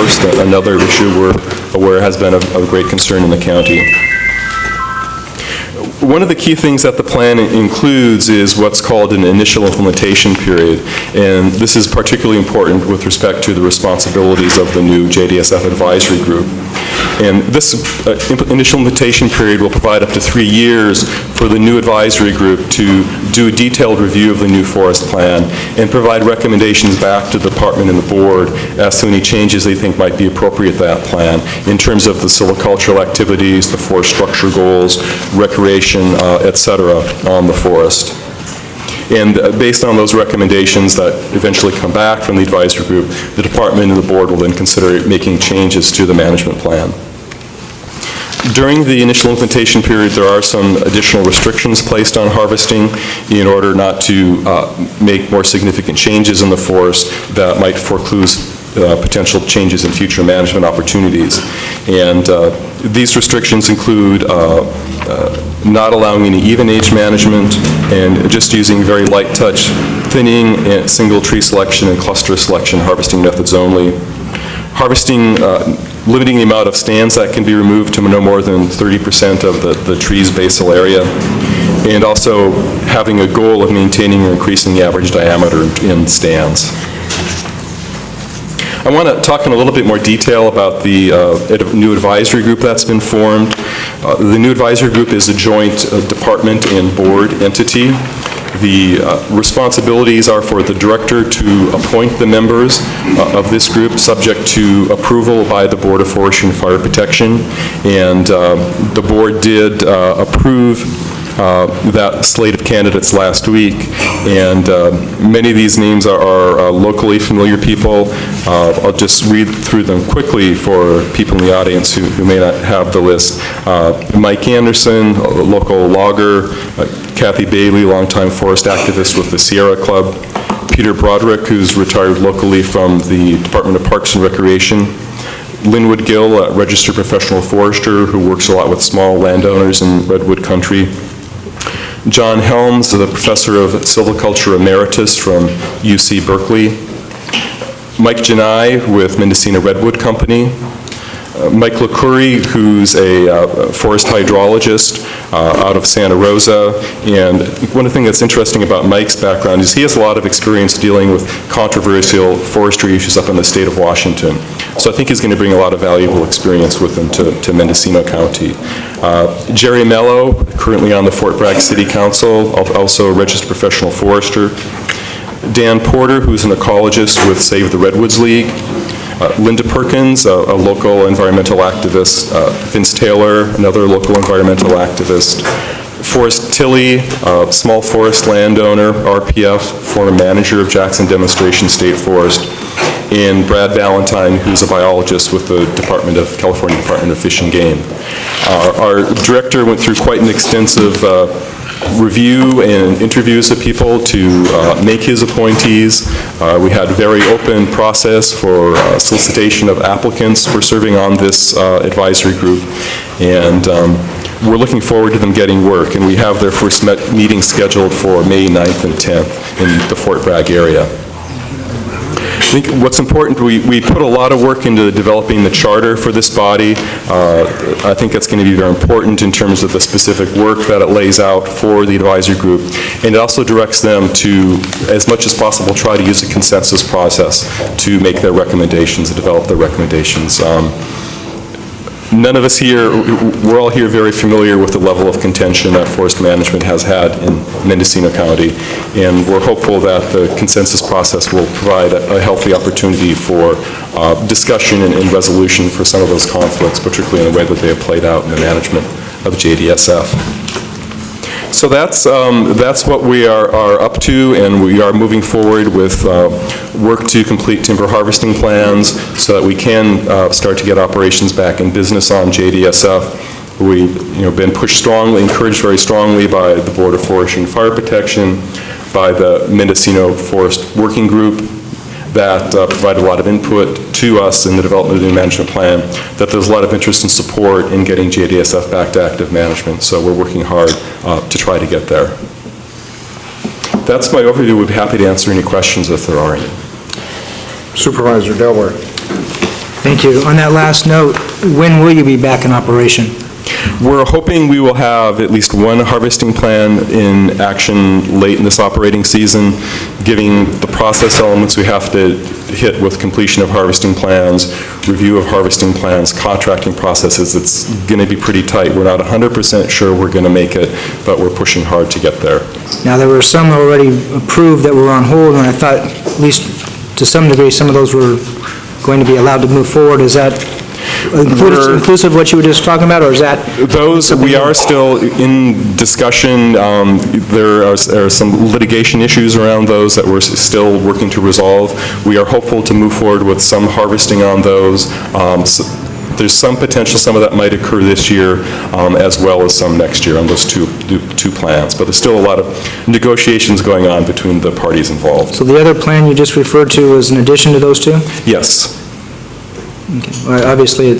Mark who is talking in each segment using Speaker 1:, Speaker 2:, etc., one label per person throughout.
Speaker 1: forest, another issue we're aware has been of great concern in the county. One of the key things that the plan includes is what's called an initial implementation period, and this is particularly important with respect to the responsibilities of the new JDSF advisory group. And this initial implementation period will provide up to 3 years for the new advisory group to do a detailed review of the new forest plan and provide recommendations back to the department and the board as to any changes they think might be appropriate to that plan in terms of the silvicultural activities, the forest structure goals, recreation, et cetera, on the forest. And based on those recommendations that eventually come back from the advisory group, the department and the board will then consider making changes to the management plan. During the initial implementation period, there are some additional restrictions placed on harvesting in order not to make more significant changes in the forest that might foreclose potential changes in future management opportunities. And these restrictions include not allowing any even age management and just using very light touch thinning, and single tree selection and cluster selection harvesting methods only. Harvesting, limiting the amount of stands that can be removed to no more than 30% of the tree's basal area, and also having a goal of maintaining or increasing the average diameter in stands. I want to talk in a little bit more detail about the new advisory group that's been formed. The new advisory group is a joint department and board entity. The responsibilities are for the director to appoint the members of this group subject to approval by the Board of Forestry and Fire Protection, and the board did approve that slate of candidates last week, and many of these names are locally familiar people. I'll just read through them quickly for people in the audience who may not have the list. Mike Anderson, a local logger. Kathy Bailey, longtime forest activist with the Sierra Club. Peter Broderick, who's retired locally from the Department of Parks and Recreation. Linwood Gill, a registered professional forester who works a lot with small landowners in redwood country. John Helms, the professor of silviculture emeritus from UC Berkeley. Mike Janai with Mendocino Redwood Company. Mike LaCourie, who's a forest hydrologist out of Santa Rosa. And one of the things that's interesting about Mike's background is he has a lot of experience dealing with controversial forestry issues up in the state of Washington. So I think he's going to bring a lot of valuable experience with him to Mendocino County. Jerry Mello, currently on the Fort Bragg City Council, also a registered professional forester. Dan Porter, who's an ecologist with Save the Redwoods League. Linda Perkins, a local environmental activist. Vince Taylor, another local environmental activist. Forrest Tilley, a small forest landowner, RPF, former manager of Jackson Demonstration State Forest. And Brad Valentine, who's a biologist with the California Department of Fish and Game. Our director went through quite an extensive review and interviews of people to make his appointees. We had a very open process for solicitation of applicants for serving on this advisory group, and we're looking forward to them getting work, and we have their first meeting scheduled for May 9th and 10th in the Fort Bragg area. I think what's important, we put a lot of work into developing the charter for this body. I think that's going to be very important in terms of the specific work that it lays out for the advisory group. And it also directs them to, as much as possible, try to use a consensus process to make their recommendations and develop their recommendations. None of us here, we're all here very familiar with the level of contention that forest management has had in Mendocino County, and we're hopeful that the consensus process will provide a healthy opportunity for discussion and resolution for some of those conflicts, particularly in the way that they have played out in the management of JDSF. So that's what we are up to, and we are moving forward with work to complete timber harvesting plans so that we can start to get operations back in business on JDSF. We've been pushed strongly, encouraged very strongly by the Board of Forestry and Fire Protection, by the Mendocino Forest Working Group that provided a lot of input to us in the development of the new management plan, that there's a lot of interest and support in getting JDSF back to active management. So we're working hard to try to get there. That's my overview. We'd be happy to answer any questions if there are any.
Speaker 2: Supervisor Delaware. Thank you. On that last note, when will you be back in operation?
Speaker 1: We're hoping we will have at least one harvesting plan in action late in this operating season, giving the process elements we have to hit with completion of harvesting plans, review of harvesting plans, contracting processes. It's going to be pretty tight. We're not 100% sure we're going to make it, but we're pushing hard to get there.
Speaker 2: Now, there were some already approved that were on hold, and I thought, at least to some degree, some of those were going to be allowed to move forward. Is that inclusive of what you were just talking about, or is that?
Speaker 1: Those, we are still in discussion. There are some litigation issues around those that we're still working to resolve. We are hopeful to move forward with some harvesting on those. There's some potential some of that might occur this year, as well as some next year on those two plans. But there's still a lot of negotiations going on between the parties involved.
Speaker 2: So the other plan you just referred to is in addition to those two?
Speaker 1: Yes.
Speaker 2: Okay. Well, obviously,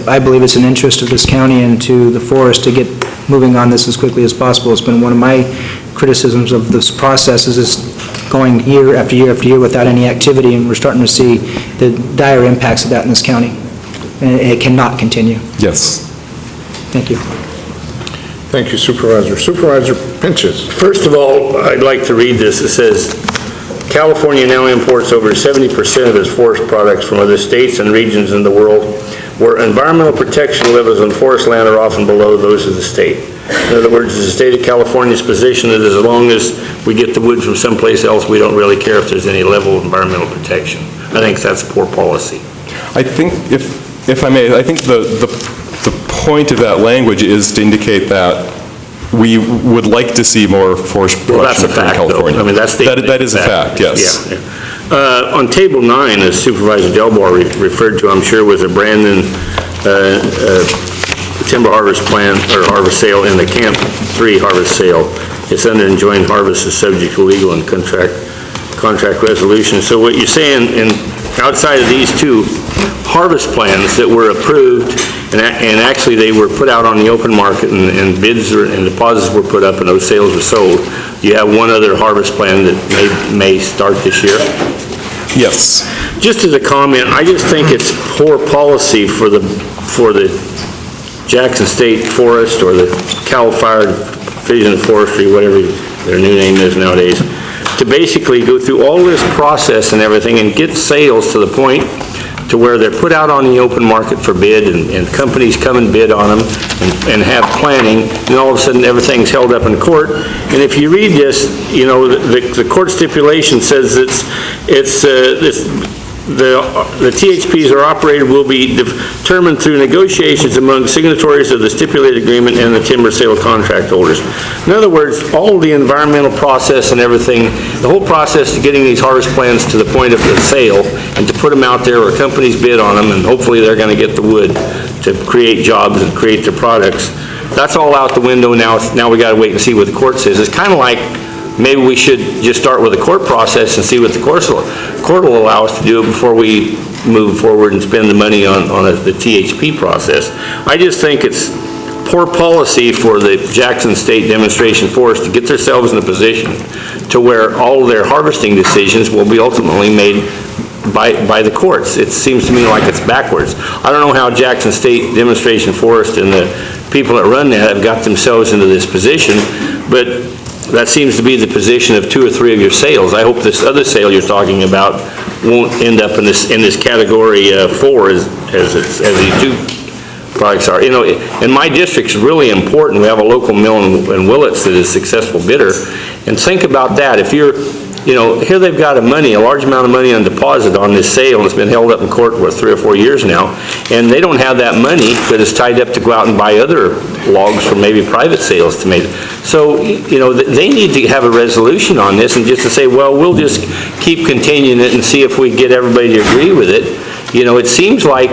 Speaker 2: I believe it's an interest of this county and to the forest to get moving on this as quickly as possible. It's been one of my criticisms of this process is it's going year after year after year without any activity, and we're starting to see the dire impacts of that in this county. And it cannot continue.
Speaker 1: Yes.
Speaker 2: Thank you.
Speaker 3: Thank you, Supervisor. Supervisor Pinches.
Speaker 4: First of all, I'd like to read this. It says, California now imports over 70% of its forest products from other states and regions in the world where environmental protection levels on forest land are often below those of the state. In other words, the state of California's position is as long as we get the wood from someplace else, we don't really care if there's any level of environmental protection. I think that's poor policy.
Speaker 1: I think, if I may, I think the point of that language is to indicate that we would like to see more forest production in California.
Speaker 4: I mean,
Speaker 1: that is a fact, yes.
Speaker 4: Yeah. On Table 9, as Supervisor Delbar referred to, I'm sure, was a Brandon timber harvest plan, or harvest sale in the Camp 3 harvest sale. It's under enjoined harvest is subject to legal and contract resolution. So what you're saying, outside of these two harvest plans that were approved, and actually they were put out on the open market, and bids and deposits were put up, and those sales were sold. You have one other harvest plan that may start this year?
Speaker 1: Yes.
Speaker 4: Just as a comment, I just think it's poor policy for the Jackson State Forest or the Cal Fire Division of Forestry, whatever their new name is nowadays, to basically go through all this process and everything and get sales to the point to where they're put out on the open market for bid, and companies come and bid on them and have planning, and all of a sudden everything's held up in court. And if you read this, you know, the court stipulation says the THPs are operated will be determined through negotiations among signatories of the stipulated agreement and the timber sale contract holders. In other words, all the environmental process and everything, the whole process to getting these harvest plans to the point of the sale and to put them out there where companies bid on them, and hopefully they're going to get the wood to create jobs and create their products. That's all out the window now. Now we got to wait and see what the court says. It's kind of like maybe we should just start with the court process and see what the court will allow us to do before we move forward and spend the money on the THP process. I just think it's poor policy for the Jackson State Demonstration Forest to get themselves in a position to where all their harvesting decisions will be ultimately made by the courts. It seems to me like it's backwards. I don't know how Jackson State Demonstration Forest and the people that run that have got themselves into this position, but that seems to be the position of 2 or 3 of your sales. I hope this other sale you're talking about won't end up in this category 4 as these two products are. You know, and my district's really important. We have a local mill in Willits that is a successful bidder. And think about that. If you're, you know, here they've got a large amount of money on deposit on this sale, and it's been held up in court for 3 or 4 years now, and they don't have that money that is tied up to go out and buy other logs from maybe private sales to make. So, you know, they need to have a resolution on this, and just to say, well, we'll just keep continuing it and see if we get everybody to agree with it. You know, it seems like